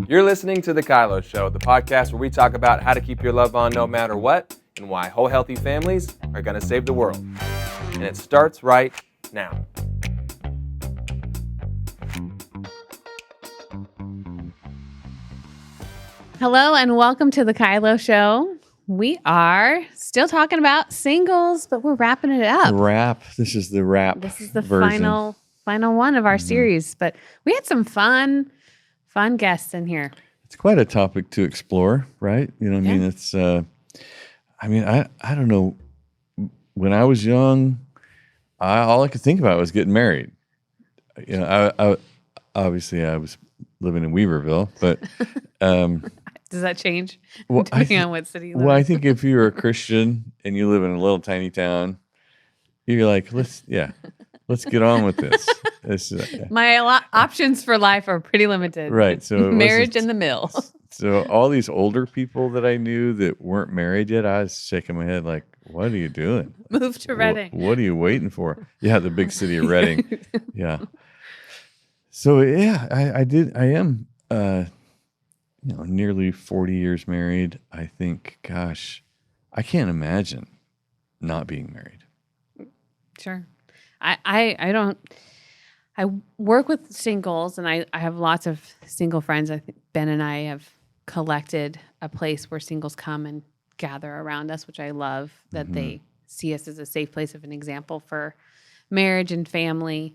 You're listening to The KYLO Show, the podcast where we talk about how to keep your love on no matter what and why whole healthy families are going to save the world. And it starts right now. Hello and welcome to The KYLO Show. We are still talking about singles, but we're wrapping it up. This is the wrap. This is the version. final one of our series, but we had some fun guests in here. It's quite a topic to explore, right? You know what I mean? It's, I don't know. When I was young, all I could think about was getting married. You know, I obviously I was living in Weaverville, but does that change depending on what city you live in? Well, I think if you're a Christian and you live in a little tiny town, you're like, let's get on with this. My options for life are pretty limited. Right. So marriage in the mill. So all these older people that I knew that weren't married yet, I was shaking my head like, what are you doing? Move to Reading. What are you waiting for? Yeah, the big city of Reading. Yeah. So yeah, I am nearly 40 years married. I think, gosh, I can't imagine not being married. Sure. I work with singles, and I have lots of single friends. I think Ben and I have collected a place where singles come and gather around us, which I love, that they see us as a safe place of an example for marriage and family.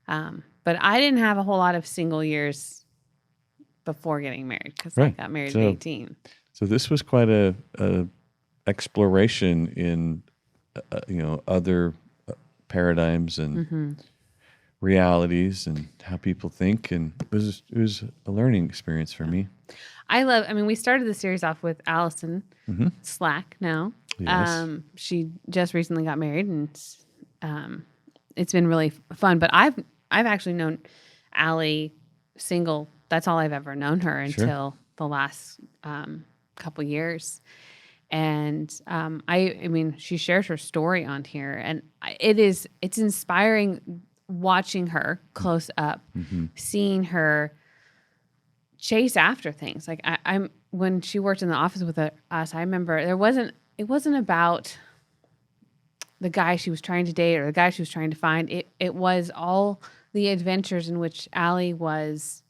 But I didn't have a whole lot of single years before getting married because I got married at 18. So this was quite a exploration in other paradigms and realities and how people think, and it was a learning experience for me. We started the series off with Allison Slack now. Yes. She just recently got married, and it's been really fun. But I've actually known Allie single. That's all I've ever known her until the last couple years. And she shares her story on here, and it's inspiring watching her close up, seeing her chase after things. Like I'm when she worked in the office with us, I remember it wasn't about the guy she was trying to date or the guy she was trying to find. It was all the adventures in which Allie was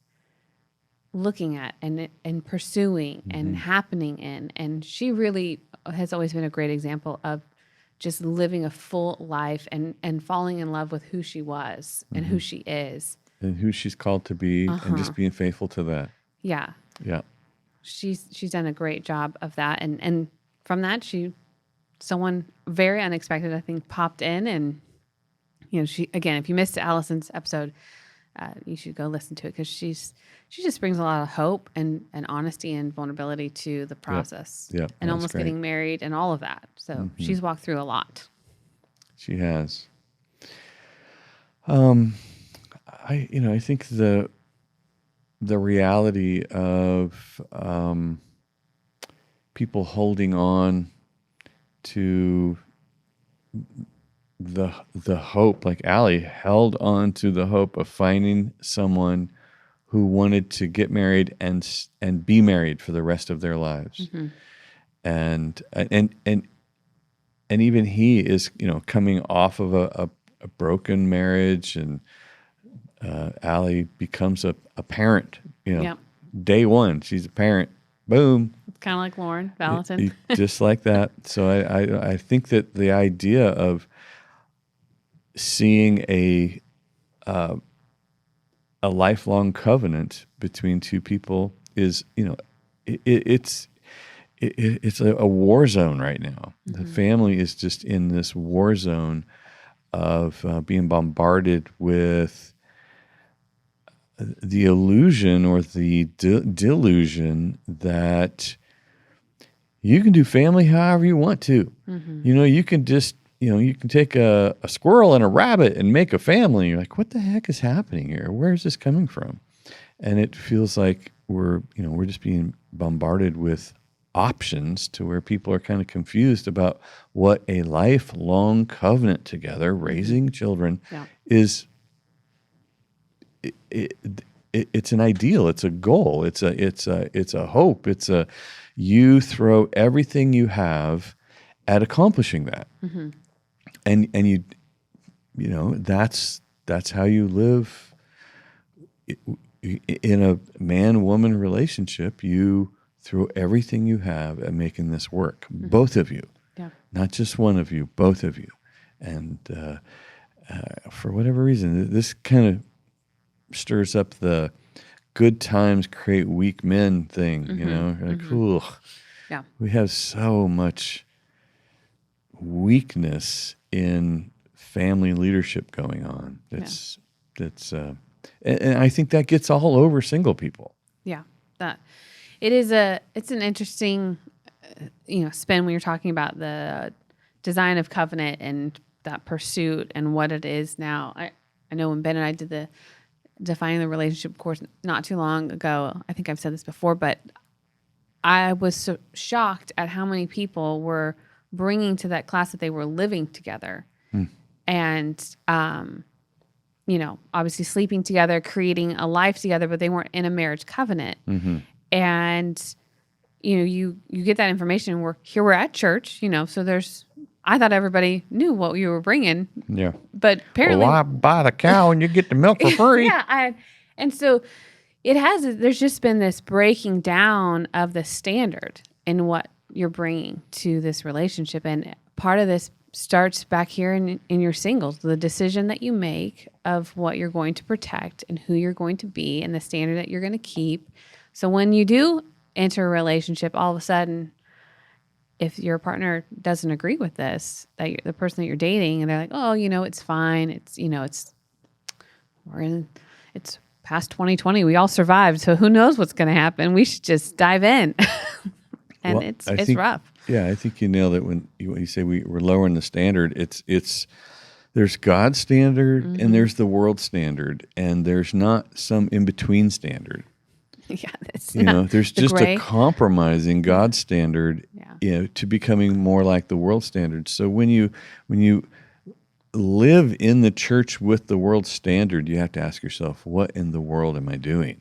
looking at and pursuing and happening in. And she really has always been a great example of just living a full life and falling in love with who she was and who she is. And who she's called to be, and just being faithful to that. Yeah. Yeah. She's done a great job of that. And from that, someone very unexpected, I think, popped in, and she, again, if you missed Allison's episode, you should go listen to it, because she just brings a lot of hope and honesty and vulnerability to the process. Yep. And almost great. Getting married and all of that. So she's walked through a lot. She has. I think the reality of people holding on to the hope, like Allie held on to the hope of finding someone who wanted to get married and be married for the rest of their lives. And even he is, coming off of a broken marriage, and Allie becomes a parent, day one, she's a parent, boom. It's kind of like Lauren Valentin. Just like that. So I think that the idea of seeing a lifelong covenant between two people is, it's a war zone right now. The family is just in this war zone of being bombarded with the illusion or the delusion that you can do family however you want to. You can just, you can take a squirrel and a rabbit and make a family. You're like, what the heck is happening here? Where is this coming from? And it feels like we're just being bombarded with options to where people are kind of confused about what a lifelong covenant together, raising children, is. it's an ideal, it's a goal, it's a hope, you throw everything you have at accomplishing that, and that's how you live in a man-woman relationship. You throw everything you have at making this work, both of you, not just one of you, both of you, and for whatever reason, this kind of stirs up the good times create weak men thing, like, ooh, we have so much weakness in family leadership going on. And I think that gets all over single people. Yeah, that it's an interesting, spin when you're talking about the design of covenant and that pursuit and what it is now. I know when Ben and I did the defining the relationship course not too long ago, I think I've said this before, but I was so shocked at how many people were bringing to that class that they were living together and, obviously sleeping together, creating a life together, but they weren't in a marriage covenant. And, you get that information. We're at church, so I thought everybody knew what you were bringing. Yeah. But apparently, I buy the cow and you get the milk for free. And so there's just been this breaking down of the standard in what you're bringing to this relationship. And part of this starts back here in your singles, the decision that you make of what you're going to protect and who you're going to be and the standard that you're going to keep. So when you do enter a relationship, all of a sudden, if your partner doesn't agree with this, that the person that you're dating, and they're like, oh, it's fine. It's past 2020. We all survived. So who knows what's going to happen? We should just dive in. And it's rough. Yeah, I think you nailed it when you say we're lowering the standard. There's God's standard and there's the world standard, and there's not some in-between standard. Yeah, there's just a compromising God's standard, to becoming more like the world standard. So when you live in the church with the world standard, you have to ask yourself, what in the world am I doing?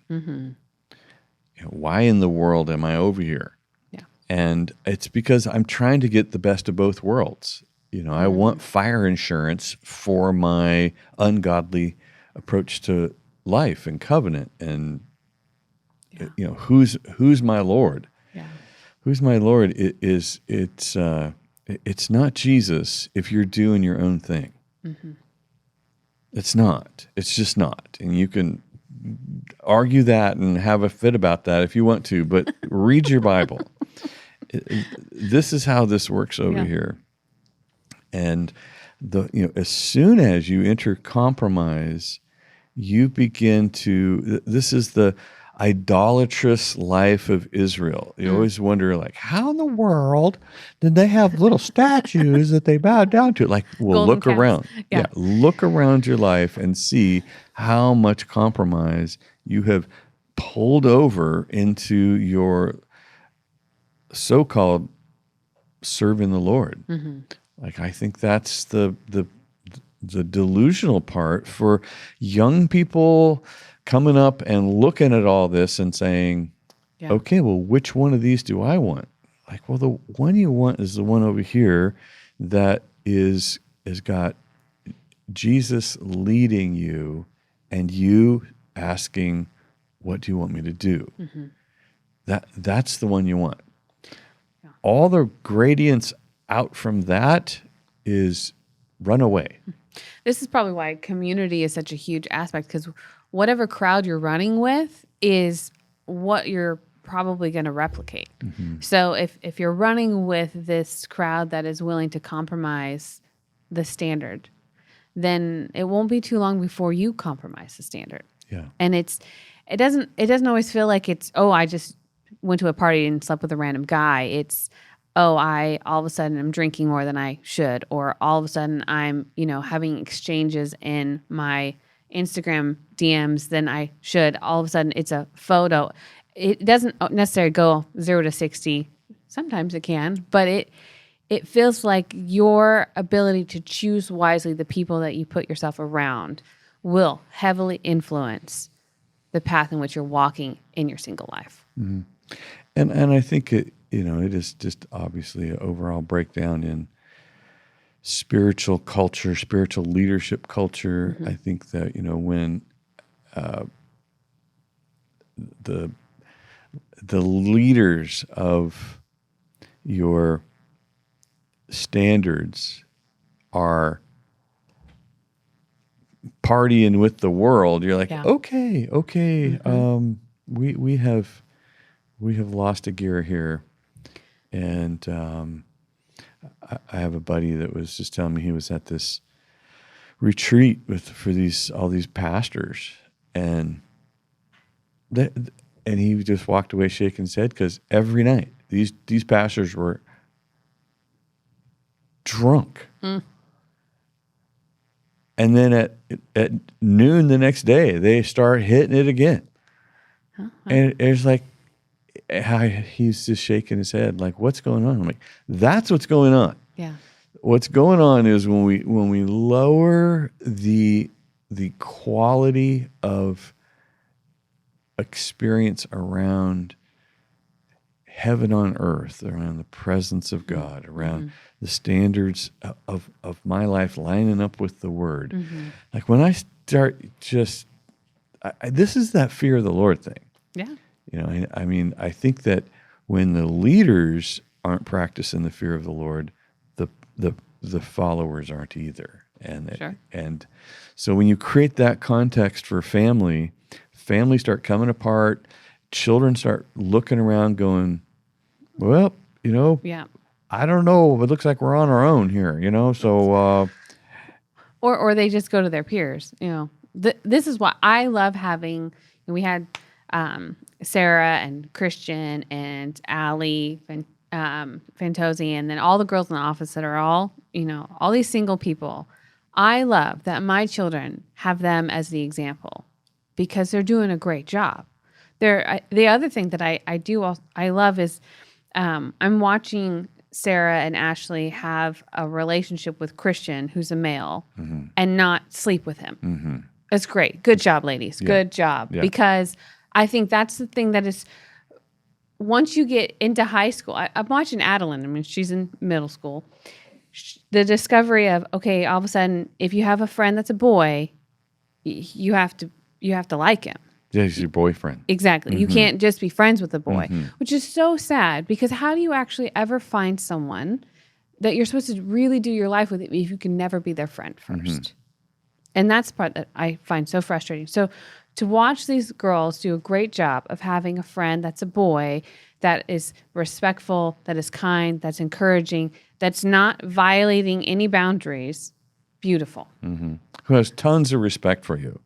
Why in the world am I over here? Yeah. And it's because I'm trying to get the best of both worlds. I want fire insurance for my ungodly approach to life and covenant and who's my Lord? Yeah. Who's my Lord? It's not Jesus if you're doing your own thing. It's not. It's just not. And you can argue that and have a fit about that if you want to, but read your Bible. This is how this works over here. And as soon as you enter compromise, you begin to. This is the idolatrous life of Israel. You always wonder, like, how in the world did they have little statues that they bowed down to? Like, well, Golden look calves. around. Yeah, look around your life and see how much compromise you have pulled over into your so-called serving the Lord. Like, I think that's the delusional part for young people coming up and looking at all this and saying, okay, well, which one of these do I want? Like, well, the one you want is the one over here that has got Jesus leading you and you asking, what do you want me to do? That's the one you want. Yeah. All the gradients out from that is run away. This is probably why community is such a huge aspect, because whatever crowd you're running with is what you're probably going to replicate. So if you're running with this crowd that is willing to compromise the standard, then it won't be too long before you compromise the standard. Yeah. And it doesn't always feel like it's, I just went to a party and slept with a random guy. It's, I all of a sudden I'm drinking more than I should, or all of a sudden I'm, having exchanges in my Instagram DMs than I should. All of a sudden it's a photo. It doesn't necessarily go 0 to 60. Sometimes it can, but it feels like your ability to choose wisely the people that you put yourself around will heavily influence the path in which you're walking in your single life. And I think it is just obviously an overall breakdown in spiritual culture, spiritual leadership culture. I think that, when the leaders of your standards are partying with the world, you're like, Yeah. okay, we have lost a gear here. And I have a buddy that was just telling me he was at this retreat for all these pastors, and he just walked away shaking his head because every night these pastors were drunk. And then at noon the next day, they start hitting it again. And it's like, he's just shaking his head, like, what's going on? I'm like, that's what's going on. Yeah. What's going on is when we lower the quality of experience around heaven on earth, around the presence of God, around the standards of my life lining up with the Word. Like when I start this is that fear of the Lord thing. Yeah. I mean, I think that when the leaders aren't practicing the fear of the Lord, the followers aren't either. And so when you create that context for families start coming apart, children start looking around going, well, Yeah. I don't know. It looks like we're on our own here, so. Or they just go to their peers. This is why I love having, we had Sarah and Christian and Allie and Fantozzi, and then all the girls in the office that are all these single people. I love that my children have them as the example because they're doing a great job. The other thing that I love is I'm watching Sarah and Ashley have a relationship with Christian, who's a male, and not sleep with him. It's great. Good job, ladies. Yeah. Good job. Yeah. Because I think that's the thing that is, once you get into high school, I'm watching Adeline. I mean, she's in middle school. The discovery of, okay, all of a sudden, if you have a friend that's a boy, you have to like him. Yeah, he's your boyfriend. Exactly. You can't just be friends with a boy, which is so sad because how do you actually ever find someone that you're supposed to really do your life with if you can never be their friend first? And that's the part that I find so frustrating. So to watch these girls do a great job of having a friend that's a boy, that is respectful, that is kind, that's encouraging, that's not violating any boundaries, beautiful. Who has tons of respect for you.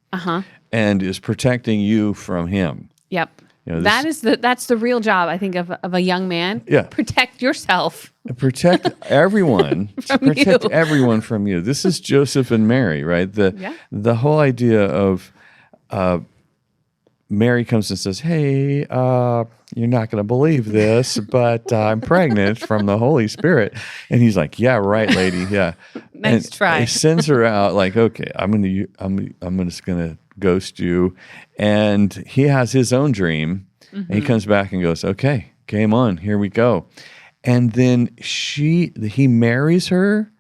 And is protecting you from him. Yep. That's the real job, I think, of a young man. Yeah. Protect yourself. Protect everyone. Protect everyone from you. This is Joseph and Mary, right? The whole idea of Mary comes and says, hey, you're not going to believe this, but I'm pregnant from the Holy Spirit. And he's like, yeah, right, lady. Yeah. Nice try. He sends her out like, okay, I'm just going to ghost you. And he has his own dream. And he comes back and goes, okay, game on, here we go. And then he marries her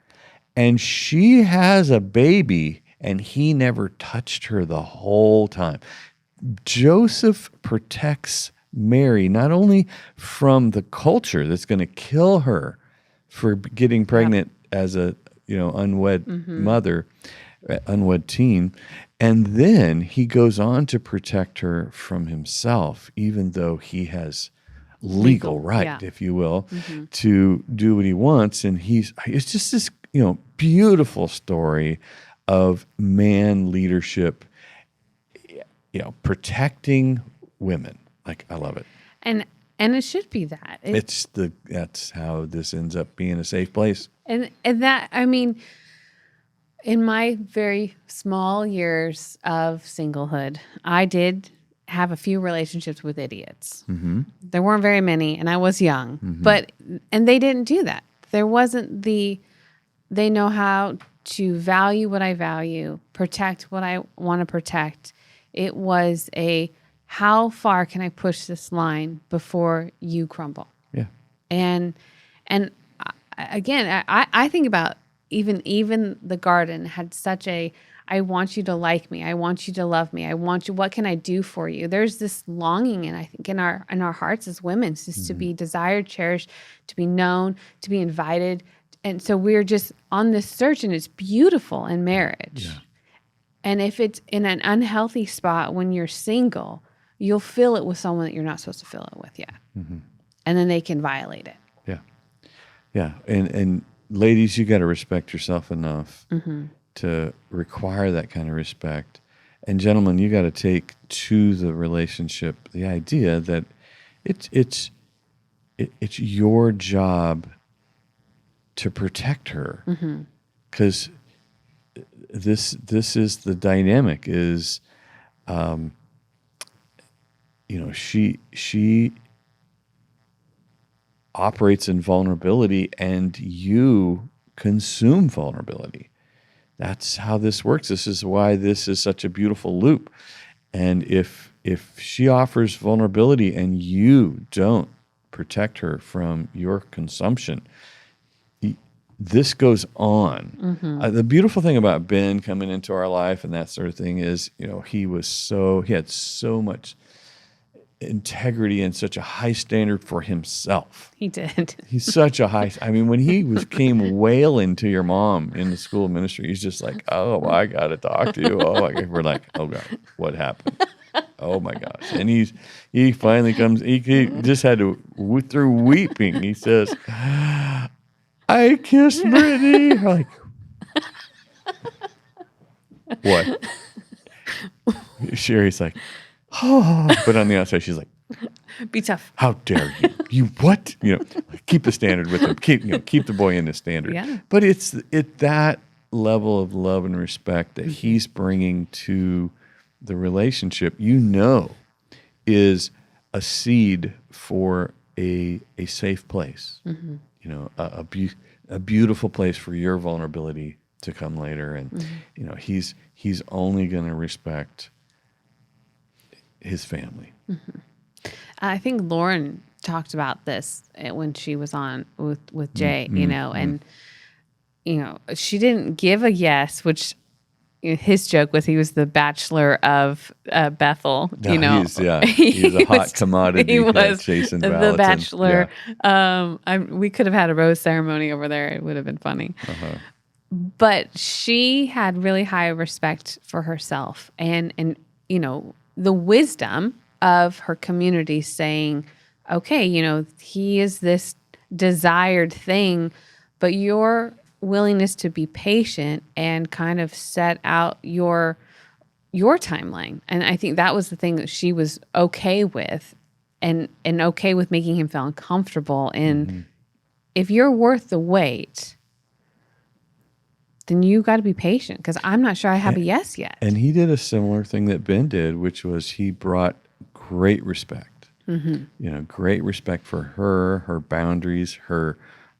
and she has a baby and he never touched her the whole time. Joseph protects Mary not only from the culture that's going to kill her for getting pregnant as a unwed mother, unwed teen, and then he goes on to protect her from himself, even though he has legal right, if you will, to do what he wants. And it's just this beautiful story of man leadership, protecting women. Like, I love it. And it should be that. That's how this ends up being a safe place. And that, I mean, in my very small years of singlehood, I did have a few relationships with idiots. There weren't very many, and I was young. And they didn't do that. There wasn't they know how to value what I value, protect what I want to protect. It was how far can I push this line before you crumble? Yeah. And again, I think about even the garden had such a, I want you to like me. I want you to love me. I want you. What can I do for you? There's this longing, and I think in our hearts as women, just to be desired, cherished, to be known, to be invited, and so we're just on this search, and it's beautiful in marriage. Yeah. And if it's in an unhealthy spot when you're single, you'll fill it with someone that you're not supposed to fill it with yet, and then they can violate it. Yeah. Yeah. And ladies, you got to respect yourself enough to require that kind of respect. And gentlemen, you got to take to the relationship the idea that it's your job to protect her, because this is the dynamic. Is she operates in vulnerability, and you consume vulnerability. That's how this works. This is why this is such a beautiful loop. And if she offers vulnerability and you don't protect her from your consumption, this goes on. The beautiful thing about Ben coming into our life and that sort of thing is, he had so much integrity and such a high standard for himself. He did. He's such a high. I mean, when he came wailing to your mom in the school of ministry, he's just like, "Oh, I got to talk to you." Oh, my God. We're like, "Oh God, what happened?" Oh my gosh! And he finally comes. He just had to through weeping. He says, "I kissed Brittany." We're like, what? Sherry's like, oh, but on the outside, she's like, be tough. How dare you? You what? Keep the standard with him. Keep the boy in the standard. Yeah. But it's that level of love and respect that he's bringing to the relationship, is a seed for a safe place. A beautiful place for your vulnerability to come later. And he's only going to respect his family. I think Lauren talked about this when she was on with Jay, and she didn't give a yes, which his joke was he was the bachelor of Bethel. He's a hot commodity. He was chasing the ballots bachelor. Yeah. We could have had a rose ceremony over there. It would have been funny. But she had really high respect for herself, and the wisdom of her community saying, okay, he is this desired thing, but your willingness to be patient and kind of set out your timeline. And I think that was the thing that she was okay with, and okay with making him feel uncomfortable. And if you're worth the wait, then you got to be patient, because I'm not sure I have a yes yet. And he did a similar thing that Ben did, which was he brought great respect. Great respect for her boundaries, her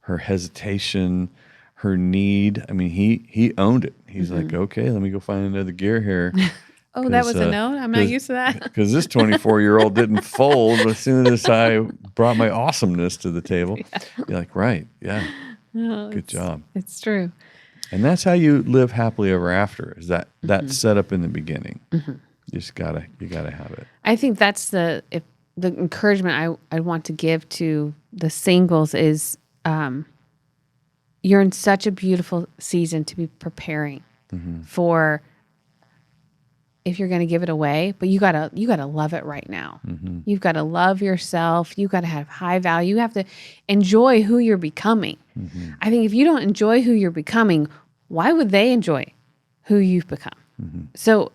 hesitation, her need. I mean, he owned it. He's like, okay, let me go find another gear here. Oh, that was a no? I'm not used to that. Because this 24-year-old didn't fold as soon as I brought my awesomeness to the table. Yeah. You're like, right, yeah. Good job. It's true. And that's how you live happily ever after, is that set up in the beginning. You gotta have it. I think that's the encouragement I want to give to the singles is you're in such a beautiful season to be preparing for if you're going to give it away, but you gotta love it right now. You've got to love yourself. You've got to have high value. You have to enjoy who you're becoming. I think if you don't enjoy who you're becoming, why would they enjoy who you've become? So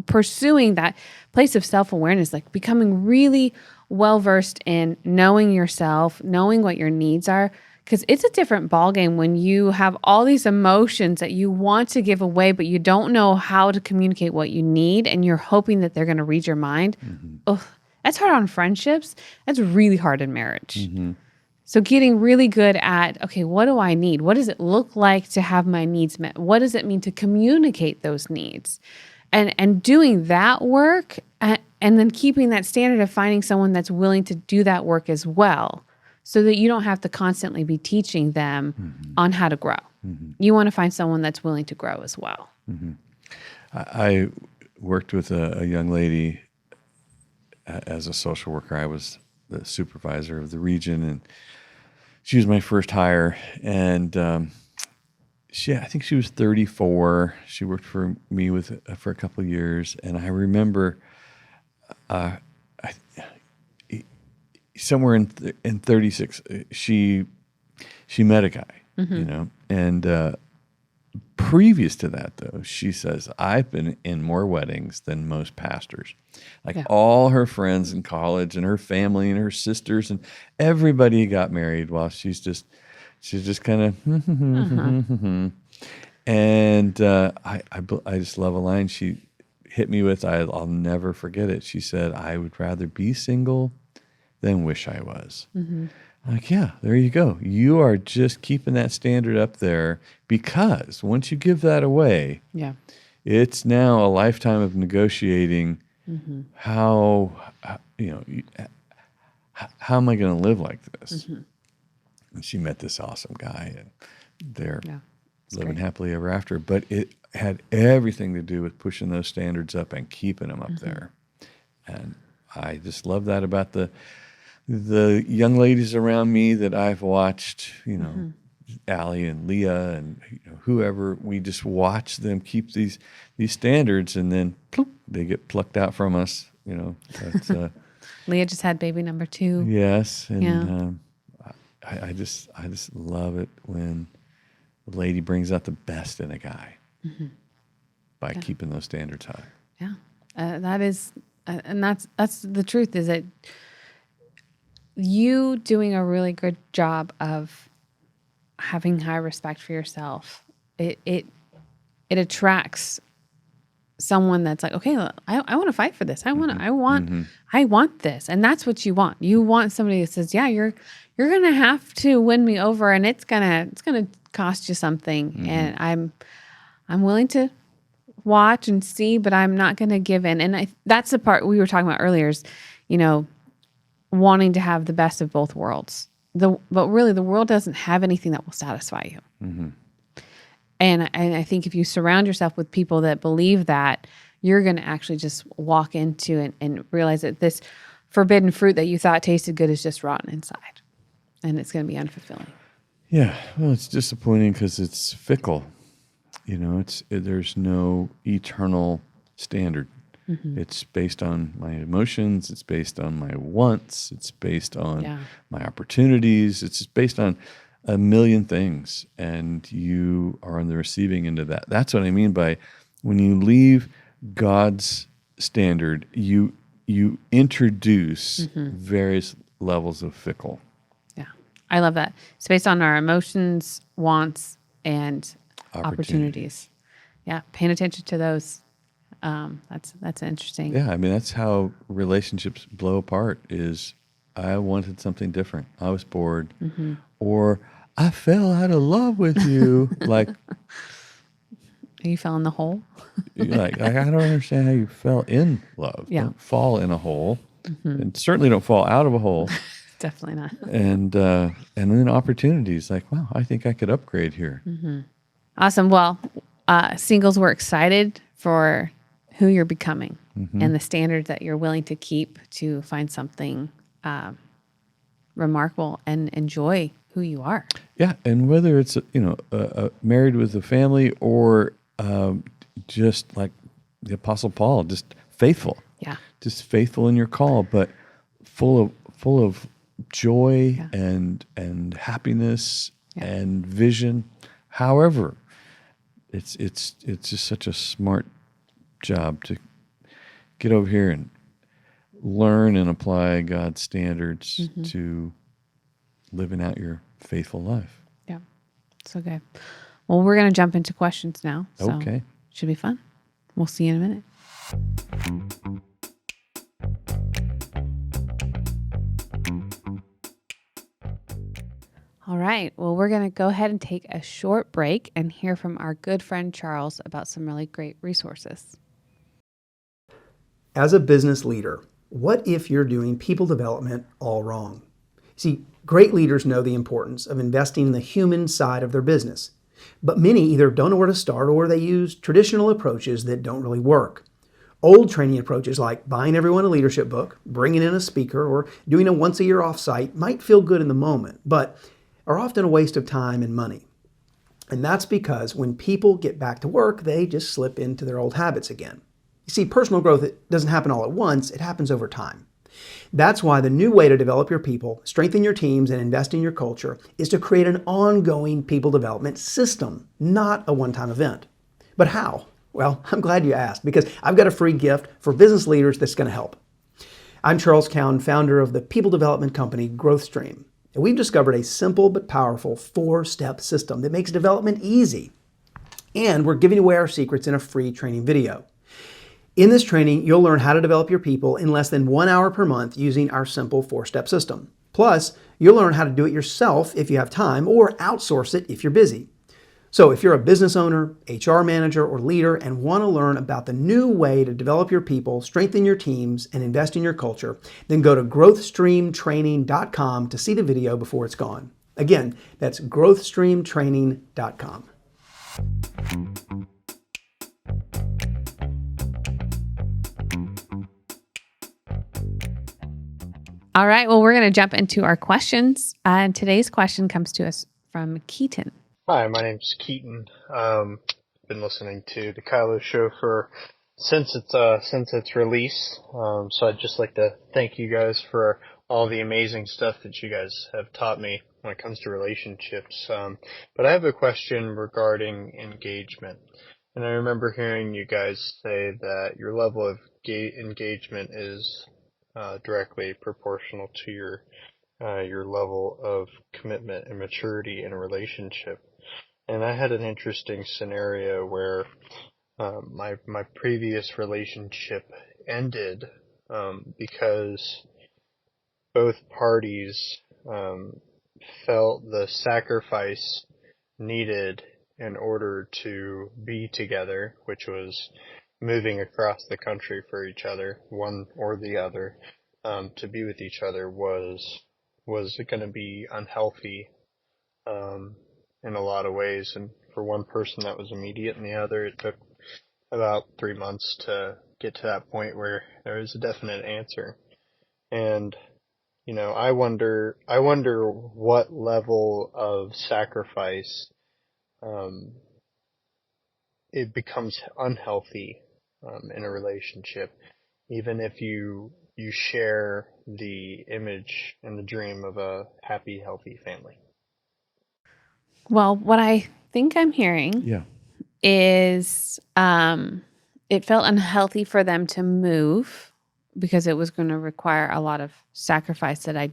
pursuing that place of self-awareness, like becoming really well-versed in knowing yourself, knowing what your needs are, because it's a different ballgame when you have all these emotions that you want to give away, but you don't know how to communicate what you need, and you're hoping that they're going to read your mind. Oh, that's hard on friendships. That's really hard in marriage. So getting really good at, okay, what do I need? What does it look like to have my needs met? What does it mean to communicate those needs? And doing that work, and And then keeping that standard of finding someone that's willing to do that work as well, so that you don't have to constantly be teaching them on how to grow. You want to find someone that's willing to grow as well. I worked with a young lady as a social worker. I was the supervisor of the region, and she was my first hire. And I think she was 34. She worked for me for a couple of years, and I remember somewhere in 36, she met a guy, and previous to that, though, she says, I've been in more weddings than most pastors. All her friends in college and her family and her sisters and everybody got married while she's just kind of, and I just love a line she hit me with. I'll never forget it. She said, I would rather be single than wish I was. Like, yeah, there you go. You are just keeping that standard up there, because once you give that away, it's now a lifetime of negotiating. How am I going to live like this? And she met this awesome guy, and they're living happily ever after. But it had everything to do with pushing those standards up and keeping them up there. And I just love that about the young ladies around me that I've watched, Allie and Leah and whoever. We just watch them keep these standards, and then ploop, they get plucked out from us. That's, Leah just had baby number 2. Yes, and I just love it when the lady brings out the best in a guy by keeping those standards high. Yeah, that is, and that's the truth. Is that you doing a really good job of having high respect for yourself. It attracts someone that's like, okay, I want to fight for this. I want this. And that's what you want. You want somebody that says, yeah, you're going to have to win me over, and it's going to cost you something. And I'm willing to watch and see, but I'm not going to give in. And that's the part we were talking about earlier is, wanting to have the best of both worlds. But really, the world doesn't have anything that will satisfy you. And I think if you surround yourself with people that believe that, you're going to actually just walk into it and realize that this forbidden fruit that you thought tasted good is just rotten inside. And it's going to be unfulfilling. Yeah. Well, it's disappointing because it's fickle. There's no eternal standard. It's based on my emotions. It's based on my wants. It's based on my opportunities. It's just based on a million things, and you are on the receiving end of that. That's what I mean by when you leave God's standard, you introduce various levels of fickle. Yeah, I love that. It's based on our emotions, wants, and opportunities. Yeah, paying attention to those. That's interesting. Yeah, I mean, that's how relationships blow apart is I wanted something different. I was bored. Or I fell out of love with you. Like, you fell in the hole? I don't understand how you fell in love. Yeah. Don't fall in a hole. And certainly don't fall out of a hole. Definitely not. And then opportunities like, wow, I think I could upgrade here. Awesome. Well, singles, we're excited for who you're becoming and the standards that you're willing to keep to find something remarkable and enjoy who you are. Yeah, and whether it's married with a family or just like the Apostle Paul, just faithful. Yeah, just faithful in your call, but full of joy and happiness and vision. However, it's just such a smart job to get over here and learn and apply God's standards to living out your faithful life. Yeah, so good. Well, we're going to jump into questions now. So okay. Should be fun. We'll see you in a minute. All right. Well, we're going to go ahead and take a short break and hear from our good friend Charles about some really great resources. As a business leader, what if you're doing people development all wrong? See, great leaders know the importance of investing in the human side of their business, but many either don't know where to start or they use traditional approaches that don't really work. Old training approaches like buying everyone a leadership book, bringing in a speaker, or doing a once-a-year offsite might feel good in the moment, but are often a waste of time and money. And that's because when people get back to work, they just slip into their old habits again. You see, personal growth, it doesn't happen all at once, it happens over time. That's why the new way to develop your people, strengthen your teams, and invest in your culture is to create an ongoing people development system, not a one-time event. But how? Well, I'm glad you asked, because I've got a free gift for business leaders that's going to help. I'm Charles Cowan, founder of the people development company GrowthStream, and we've discovered a simple but powerful 4-step system that makes development easy. And we're giving away our secrets in a free training video. In this training, you'll learn how to develop your people in less than 1 hour per month using our simple 4-step system. Plus, you'll learn how to do it yourself if you have time, or outsource it if you're busy. So if you're a business owner, HR manager, or leader and want to learn about the new way to develop your people, strengthen your teams, and invest in your culture, then go to growthstreamtraining.com to see the video before it's gone. Again, that's growthstreamtraining.com. All right. Well, we're going to jump into our questions. And today's question comes to us from Keaton. Hi, my name's Keaton. Been listening to the KYLO show since its release. So I'd just like to thank you guys for all the amazing stuff that you guys have taught me when it comes to relationships. But I have a question regarding engagement. And I remember hearing you guys say that your level of engagement is directly proportional to your level of commitment and maturity in a relationship. And I had an interesting scenario where my previous relationship ended because both parties felt the sacrifice needed in order to be together, which was moving across the country for each other, one or the other, to be with each other was going to be unhealthy in a lot of ways. And for one person that was immediate, and the other it took about 3 months to get to that point where there was a definite answer. And I wonder what level of sacrifice it becomes unhealthy in a relationship, even if you share the image and the dream of a happy, healthy family. Well, what I think I'm hearing is it felt unhealthy for them to move because it was going to require a lot of sacrifice that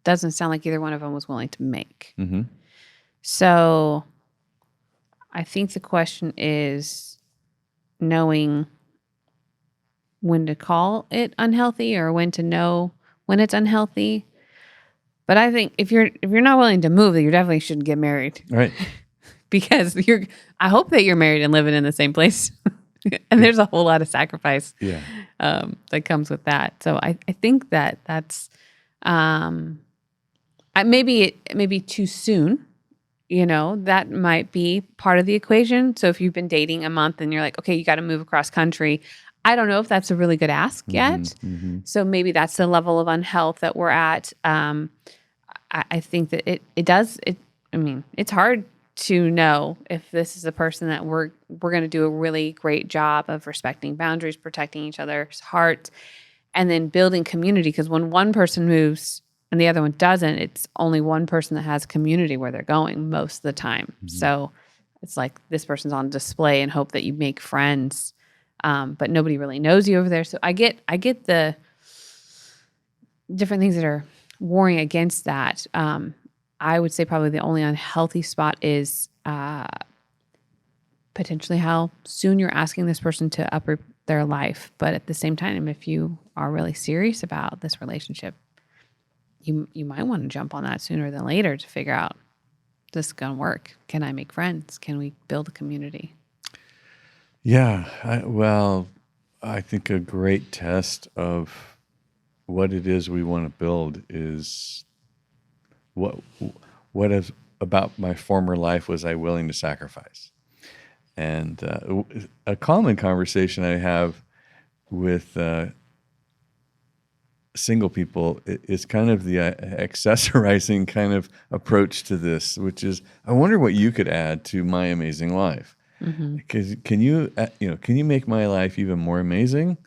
doesn't sound like either one of them was willing to make. Mm-hmm. So I think the question is knowing when to call it unhealthy or when to know when it's unhealthy. But I think if you're not willing to move, then you definitely shouldn't get married. Right. Because I hope that you're married and living in the same place. And there's a whole lot of sacrifice that comes with that. So I think that's maybe it may be too soon. That might be part of the equation. So if you've been dating a month and you're like, okay, you got to move across country. I don't know if that's a really good ask yet. Mm-hmm. So maybe that's the level of unhealth that we're at. I think that it's hard to know if this is a person that we're going to do a really great job of respecting boundaries, protecting each other's hearts, and then building community. Because when one person moves and the other one doesn't, it's only one person that has community where they're going most of the time. Mm-hmm. So it's like this person's on display and hope that you make friends, but nobody really knows you over there. So I get the different things that are warring against that. I would say probably the only unhealthy spot is potentially how soon you're asking this person to uproot their life. But at the same time, if you are really serious about this relationship, you might want to jump on that sooner than later to figure out, this is going to work. Can I make friends? Can we build a community? Yeah. I think a great test of what it is we want to build is what is about my former life was I willing to sacrifice? And a common conversation I have with single people is kind of the accessorizing kind of approach to this, which is, I wonder what you could add to my amazing life. Because can you make my life even more amazing?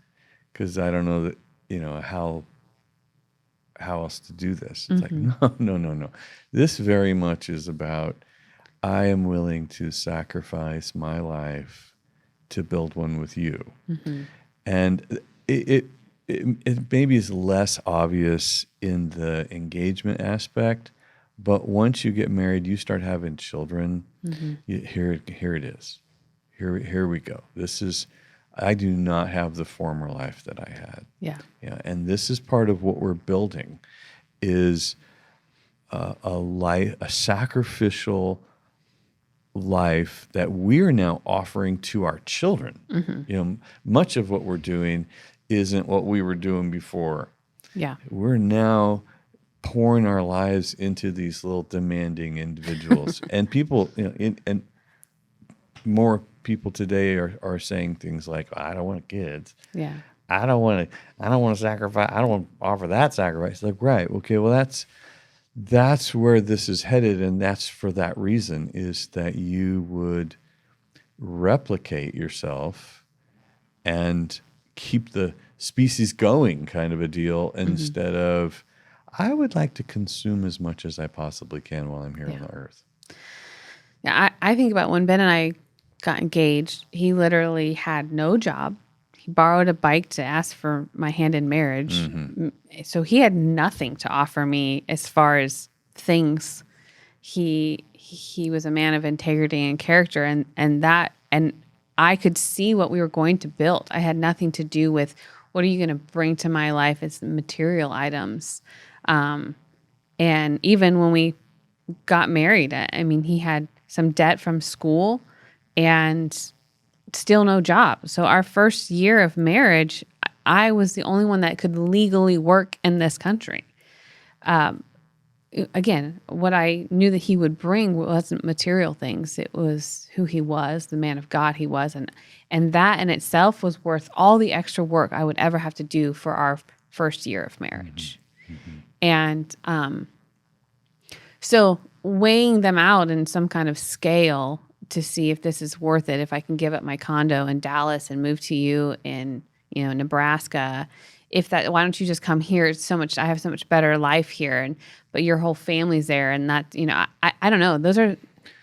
Because I don't know that, how else to do this. It's like, no. This very much is about, I am willing to sacrifice my life to build one with you. And it maybe is less obvious in the engagement aspect, but once you get married, you start having children. Here it is. Here we go. I do not have the former life that I had. Yeah. And this is part of what we're building is a sacrificial life that we're now offering to our children. Much of what we're doing isn't what we were doing before. Yeah. We're now pouring our lives into these little demanding individuals. And people, and more people today are saying things like, I don't want kids. Yeah. I don't want to sacrifice. I don't want to offer that sacrifice. Like, right. Okay. Well, that's where this is headed. And that's for that reason, is that you would replicate yourself and keep the species going, kind of a deal, instead of, I would like to consume as much as I possibly can while I'm here on the earth. Yeah. I think about when Ben and I got engaged, he literally had no job. He borrowed a bike to ask for my hand in marriage. So he had nothing to offer me as far as things. He was a man of integrity and character, and I could see what we were going to build. I had nothing to do with what are you going to bring to my life as material items. And even when we got married, I mean, he had some debt from school and still no job. So our first year of marriage, I was the only one that could legally work in this country. Again, what I knew that he would bring wasn't material things. It was who he was, the man of God he was. And that in itself was worth all the extra work I would ever have to do for our first year of marriage. And so weighing them out in some kind of scale to see if this is worth it, if I can give up my condo in Dallas and move to you in, Nebraska, why don't you just come here? I have so much better life here, but your whole family's there, and that, I don't know. Those are,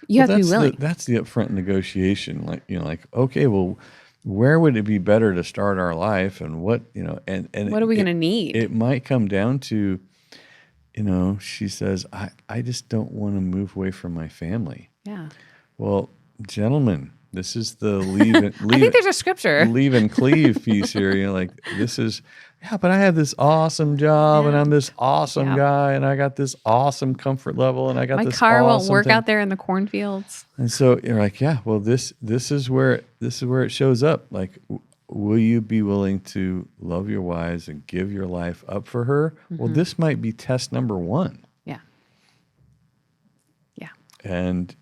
you have to be willing. That's the upfront negotiation. Like, okay, well, where would it be better to start our life, and what, and what are we going to need? It might come down to, she says, I just don't want to move away from my family. Yeah. Well, gentlemen, this is the leave. I think there's a scripture. Leave and cleave piece here. This is, but I have this awesome job, and I'm this awesome guy, and I got this awesome comfort level, and I got this car awesome won't work thing. out there in the cornfields. And so you're like, well, this is where it shows up. Like, will you be willing to love your wives and give your life up for her? Well, this might be test number 1. Yeah. Yeah. And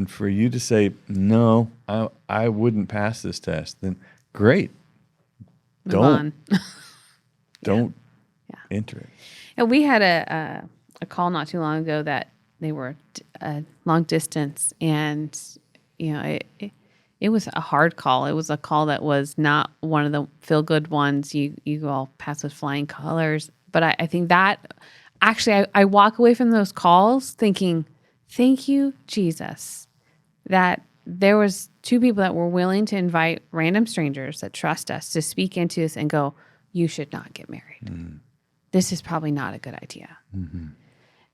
for you to say, no, I wouldn't pass this test, then great. Don't enter it. And we had a call not too long ago that they were long distance, and it was a hard call. It was a call that was not one of the feel good ones. You all pass with flying colors, but I think that actually I walk away from those calls thinking, thank you, Jesus, that there was 2 people that were willing to invite random strangers that trust us to speak into this and go, you should not get married. This is probably not a good idea.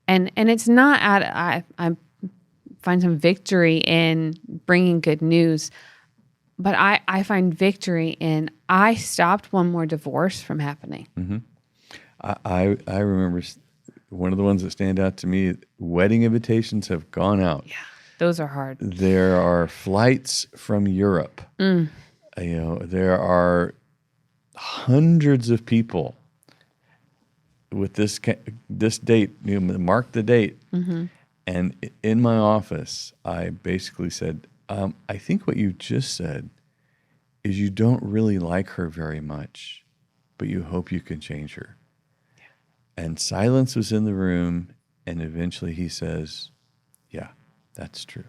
And it's not I find some victory in bringing good news, but I find victory in I stopped one more divorce from happening. I remember one of the ones that stand out to me, wedding invitations have gone out. Yeah, those are hard. There are flights from Europe. There are hundreds of people with this date, mark the date. Mm-hmm. And in my office, I basically said, I think what you just said is you don't really like her very much, but you hope you can change her. Yeah. And silence was in the room, and eventually he says, yeah, that's true.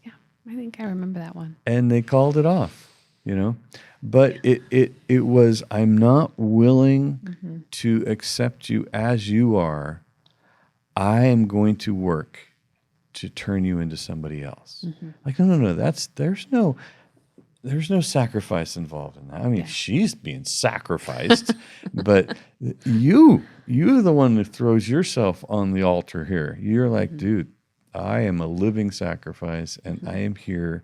Yeah, I think I remember that one. And they called it off, But it was, I'm not willing to accept you as you are. I am going to work to turn you into somebody else. Like, no. There's no sacrifice involved in that. I mean, she's being sacrificed, but you're the one that throws yourself on the altar here. You're like, dude, I am a living sacrifice, and I am here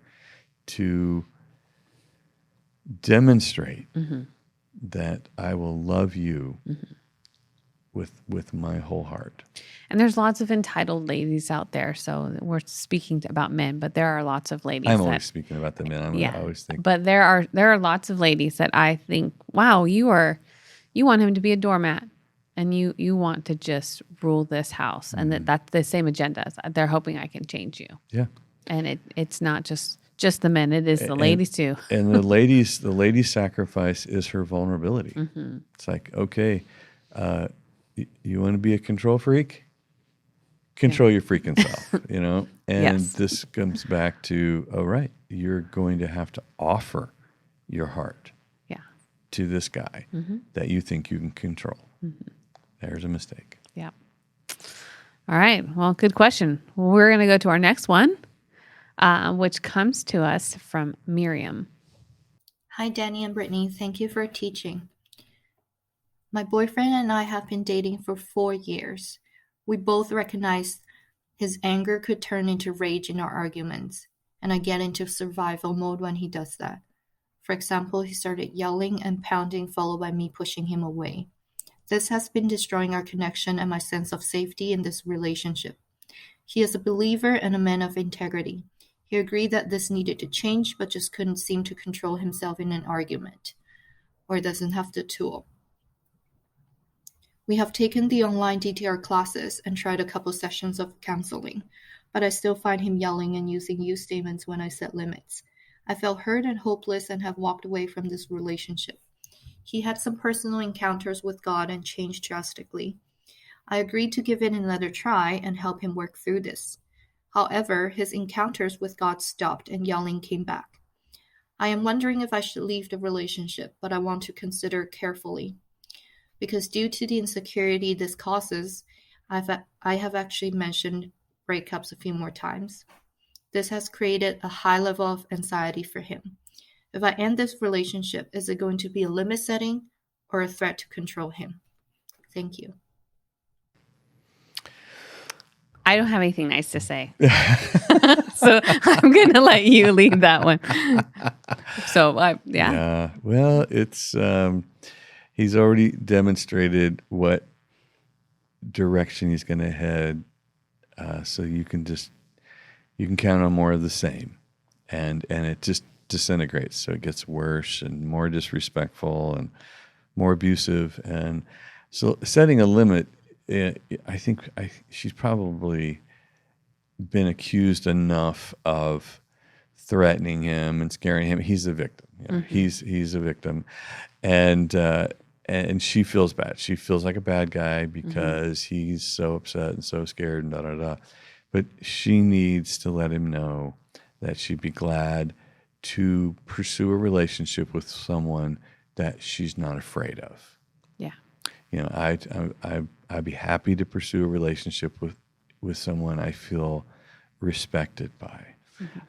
to demonstrate that I will love you with my whole heart. And there's lots of entitled ladies out there. So we're speaking about men, but there are lots of ladies. I'm always speaking about the men. I always think. But there are lots of ladies that I think, wow, you want him to be a doormat, and you want to just rule this house, and that's the same agenda. They're hoping I can change you. Yeah. And it's not just the men; it is the ladies too. And the lady's sacrifice is her vulnerability. It's like, okay, you want to be a control freak? Control your freaking self, And this comes back to, right, you're going to have to offer your heart to this guy that you think you can control. There's a mistake. Yeah. All right. Well, good question. Well, we're going to go to our next one, which comes to us from Miriam. Hi, Danny and Brittany. Thank you for teaching. My boyfriend and I have been dating for 4 years. We both recognize his anger could turn into rage in our arguments, and I get into survival mode when he does that. For example, he started yelling and pounding, followed by me pushing him away. This has been destroying our connection and my sense of safety in this relationship. He is a believer and a man of integrity. He agreed that this needed to change, but just couldn't seem to control himself in an argument, or doesn't have the tool. We have taken the online DTR classes and tried a couple sessions of counseling, but I still find him yelling and using you statements when I set limits. I felt hurt and hopeless and have walked away from this relationship. He had some personal encounters with God and changed drastically. I agreed to give it another try and help him work through this. However, his encounters with God stopped and yelling came back. I am wondering if I should leave the relationship, but I want to consider carefully. Because due to the insecurity this causes, I have actually mentioned breakups a few more times. This has created a high level of anxiety for him. If I end this relationship, is it going to be a limit setting or a threat to control him? Thank you. I don't have anything nice to say. So I'm going to let you lead that one. So, yeah. Yeah. Well, it's... he's already demonstrated what direction he's going to head, so you can count on more of the same, and it just disintegrates. So it gets worse and more disrespectful and more abusive. And so setting a limit, I think she's probably been accused enough of threatening him and scaring him. He's a victim. He's a victim, and she feels bad. She feels like a bad guy because he's so upset and so scared and da-da-da. But she needs to let him know that she'd be glad to pursue a relationship with someone that she's not afraid of. Yeah. I'd be happy to pursue a relationship with someone I feel respected by.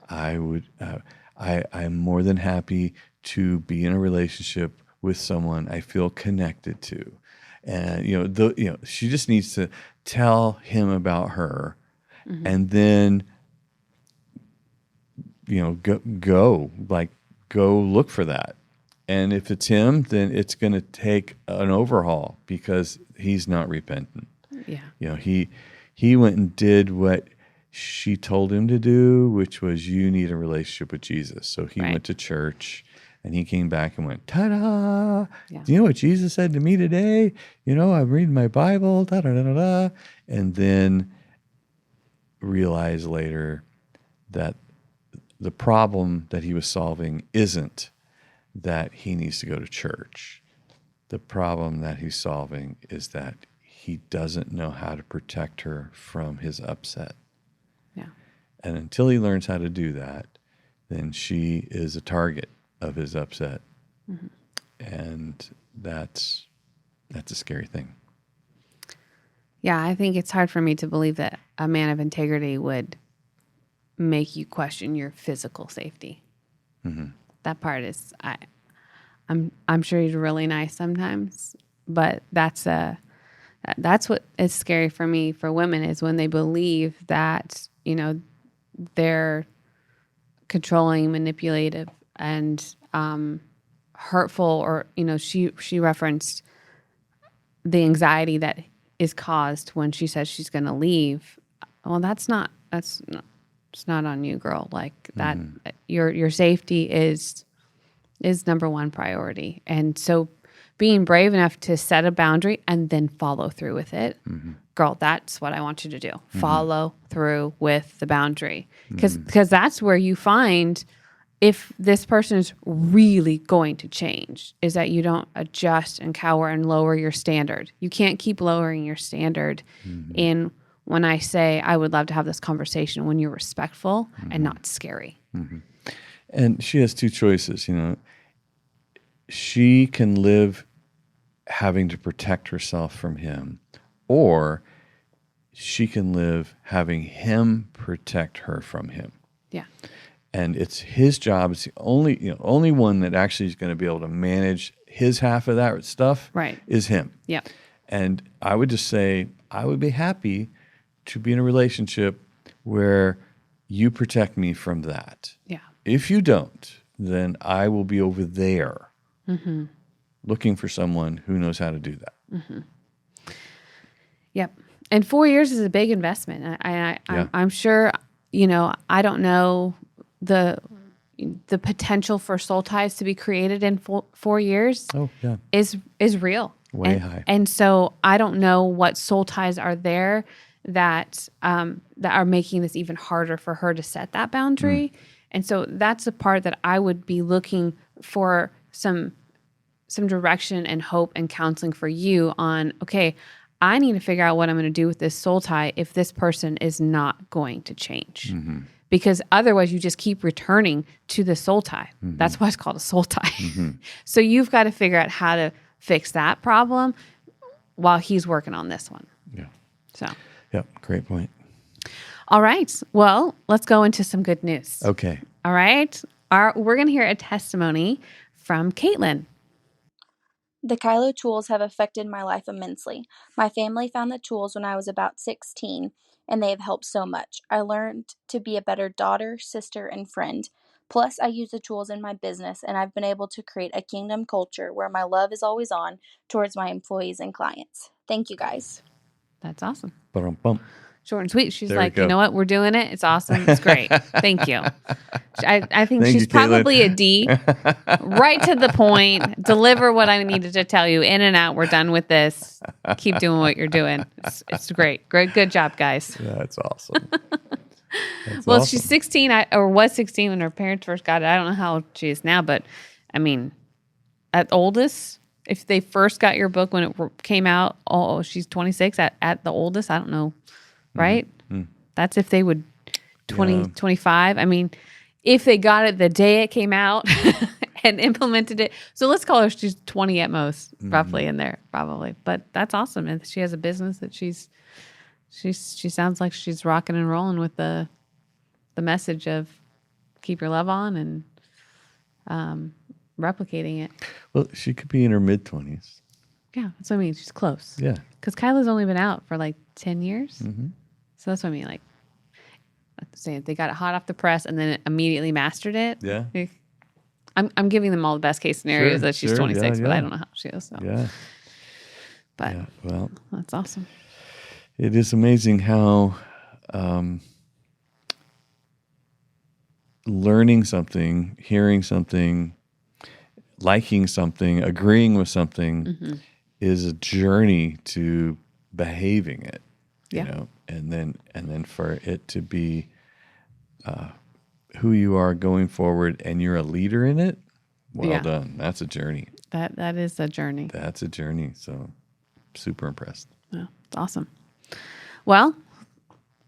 I'm more than happy to be in a relationship with someone I feel connected to, and she just needs to tell him about her, and then go look for that. And if it's him, then it's going to take an overhaul because he's not repentant. Yeah, he went and did what she told him to do, which was you need a relationship with Jesus. So he went to church And he came back and went, ta-da! Yeah. Do you know what Jesus said to me today? I'm reading my Bible, da-da-da-da-da. And then realized later that the problem that he was solving isn't that he needs to go to church. The problem that he's solving is that he doesn't know how to protect her from his upset. Yeah. And until he learns how to do that, then she is a target of his upset. Mm-hmm. And that's a scary thing. Yeah, I think it's hard for me to believe that a man of integrity would make you question your physical safety. Mm-hmm. That part is, I'm sure he's really nice sometimes, but that's what is scary for me for women is when they believe that they're controlling, manipulative, and hurtful, or she referenced the anxiety that is caused when she says she's going to leave. Well, it's not on you, girl. Like that, your safety is number one priority. And so being brave enough to set a boundary and then follow through with it, girl, that's what I want you to do. Follow through with the boundary. Because that's where you find if this person is really going to change, is that you don't adjust and cower and lower your standard. You can't keep lowering your standard. And when I say I would love to have this conversation, when you're respectful and not scary. And she has two choices, She can live having to protect herself from him, or she can live having him protect her from him. Yeah. And it's his job. It's the only one that actually is going to be able to manage his half of that stuff. Right. Is him. Yeah. And I would just say I would be happy to be in a relationship where you protect me from that. Yeah. If you don't, then I will be over there looking for someone who knows how to do that. Yep. And 4 years is a big investment. I'm sure, I don't know the potential for soul ties to be created in 4 years is real. Way high. And so I don't know what soul ties are there that are making this even harder for her to set that boundary. And so that's the part that I would be looking for some direction and hope and counseling for you on, okay, I need to figure out what I'm going to do with this soul tie if this person is not going to change. Because otherwise you just keep returning to the soul tie. That's why it's called a soul tie. So you've got to figure out how to fix that problem while he's working on this one. Yeah. So. Yep. Great point. All right. Well, let's go into some good news. Okay. All right. We're going to hear a testimony from Caitlin. The KYLO tools have affected my life immensely. My family found the tools when I was about 16, and they have helped so much. I learned to be a better daughter, sister, and friend. Plus, I use the tools in my business, and I've been able to create a kingdom culture where my love is always on towards my employees and clients. Thank you, guys. That's awesome. Ba-dum-bum. Short and sweet. She's There like, we go. you know what? We're doing it. It's awesome. It's great. Thank you. I think Thank she's you, Caitlin. probably a D. Right to the point. Deliver what I needed to tell you. In and out. We're done with this. Keep doing what you're doing. It's great. Great. Good job, guys. That's awesome. That's Well, awesome. she's 16 or was 16 when her parents first got it. I don't know how old she is now, but I mean, at oldest, if they first got your book when it came out, she's 26 at the oldest. I don't know. Right? That's if they would 25. I mean, if they got it the day it came out and implemented it. So let's call her, she's 20 at most, roughly in there, probably. But that's awesome. And she has a business that she sounds like she's rocking and rolling with the message of keep your love on and replicating it. Well, she could be in her mid-20s. Yeah, that's what I mean. She's close. Yeah. Because KYLO's only been out for like 10 years. So that's what I mean. Like, saying they got it hot off the press and then it immediately mastered it. Yeah. I'm giving them all the best case scenarios that she's 26, but I don't know how she is. So. Yeah. But Yeah. Well, that's awesome. it is amazing how learning something, hearing something, liking something, agreeing with something is a journey to behaving it, you know, and then for it to be who you are going forward, and you're a leader in it. Well done. That's a journey. That is a journey. That's a journey. So super impressed. Yeah, it's awesome. Well,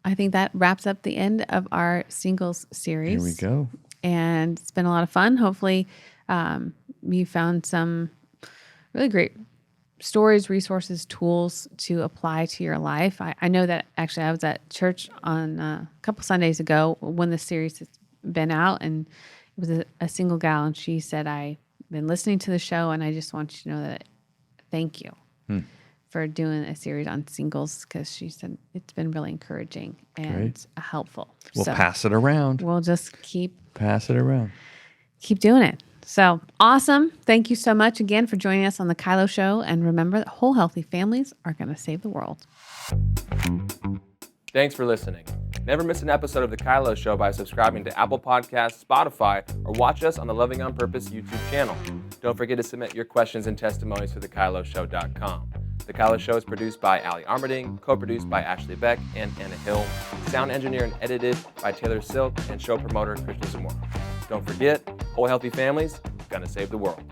I think that wraps up the end of our singles series. Here we go. And it's been a lot of fun. Hopefully, you found some really great stories, resources, tools to apply to your life. I know that actually I was at church on a couple Sundays ago when the series has been out, and it was a single gal, and she said, I've been listening to the show, and I just want you to know that thank you for doing a series on singles, because she said it's been really encouraging and helpful. We'll So pass it around. we'll just Pass it around. keep doing it. So awesome. Thank you so much again for joining us on the KYLO Show. And remember that whole healthy families are going to save the world. Thanks for listening. Never miss an episode of The KYLO Show by subscribing to Apple Podcasts, Spotify, or watch us on the Loving on Purpose YouTube channel. Don't forget to submit your questions and testimonies to thekyloshow.com. The KYLO Show is produced by Allie Armerding, co-produced by Ashley Beck and Anna Hill, sound engineered and edited by Taylor Silk, and show promoter Krishna Zamora. Don't forget, whole healthy families, gonna save the world.